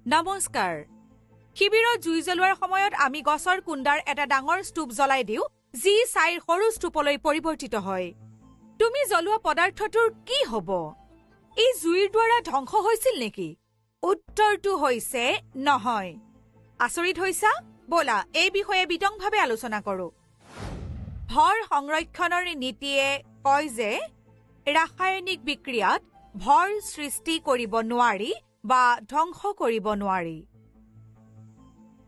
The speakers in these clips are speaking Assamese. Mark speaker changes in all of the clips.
Speaker 1: নমস্কাৰ শিবিৰত জুই জ্বলোৱাৰ সময়ত আমি গছৰ কুণ্ডাৰ এটা ডাঙৰ স্তূপ জ্বলাই দিওঁ যি ছাইৰ সৰু স্তূপলৈ পৰিৱৰ্তিত হয় তুমি জ্বলোৱা পদাৰ্থটোৰ কি হ'ব এই জুইৰ দ্বাৰা ধ্বংস হৈছিল নেকি উত্তৰটো হৈছে নহয় আচৰিত হৈছা বলা এই বিষয়ে বিতংভাৱে আলোচনা কৰো ভৰ সংৰক্ষণৰ নীতিয়ে কয় যে ৰাসায়নিক বিক্ৰিয়াত ভৰ সৃষ্টি কৰিব নোৱাৰি বা ধ্বংস কৰিব নোৱাৰি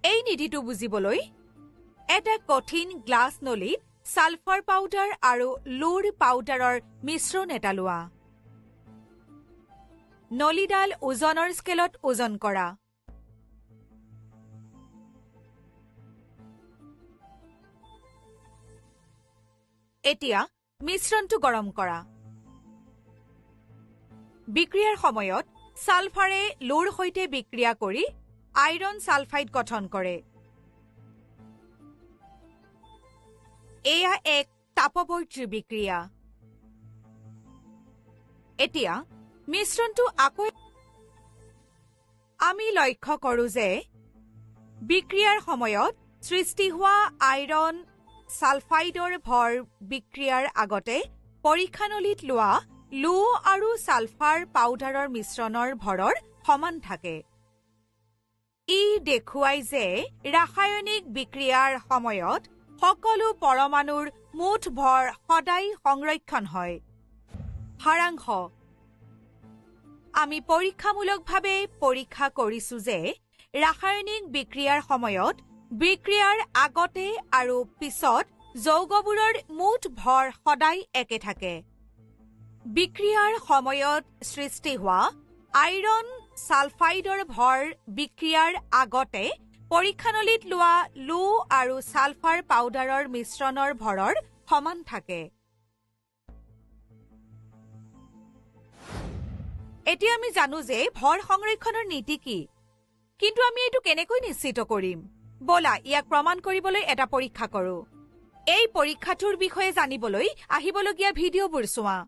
Speaker 1: এই নীতিটো বুজিবলৈ এটা কঠিন গ্লাছ নলীত সালফাৰ পাউডাৰ আৰু লুৰ পাউডাৰৰ মিশ্ৰণ এটা লোৱা নলীডাল ওজনৰ স্কেলত ওজন কৰা এতিয়া মিশ্ৰণটো গৰম কৰা বিক্ৰিয়াৰ সময়ত সালফাৰে লুৰ সৈতে বিক্ৰিয়া কৰি আইৰন সালফাইড গঠন কৰে এয়া এক তাপবৰ্তী বিক্ৰিয়া এতিয়া মিশ্ৰণটো আকৌ আমি লক্ষ্য কৰো যে বিক্ৰিয়াৰ সময়ত সৃষ্টি হোৱা আইৰন সালফাইডৰ ভৰ বিক্ৰিয়াৰ আগতে পৰীক্ষানলীত লোৱা লু আৰু সালফাৰ পাউডাৰৰ মিশ্ৰণৰ ভৰৰ সমান থাকে ই দেখুৱাই যে ৰাসায়নিক বিক্ৰিয়াৰ সময়ত সকলো পৰমাণুৰ মুঠ ভৰ সদায় সংৰক্ষণ হয় সাৰাংশ আমি পৰীক্ষামূলকভাৱে পৰীক্ষা কৰিছো যে ৰাসায়নিক বিক্ৰিয়াৰ সময়ত বিক্ৰিয়াৰ আগতে আৰু পিছত যৌগবোৰৰ মুঠ ভৰ সদায় একে থাকে বিক্ৰিয়াৰ সময়ত সৃষ্টি হোৱা আইৰন সালফাইডৰ ভৰ বিক্ৰিয়াৰ আগতে পৰীক্ষানলীত লোৱা লু আৰু সালফাৰ পাউডাৰৰ মিশ্ৰণৰ ভৰৰ সমান থাকে এতিয়া আমি জানো যে ভৰ সংৰক্ষণৰ নীতি কি কিন্তু আমি এইটো কেনেকৈ নিশ্চিত কৰিম বলা ইয়াক প্ৰমাণ কৰিবলৈ এটা পৰীক্ষা কৰো এই পৰীক্ষাটোৰ বিষয়ে জানিবলৈ আহিবলগীয়া ভিডিঅ'বোৰ চোৱা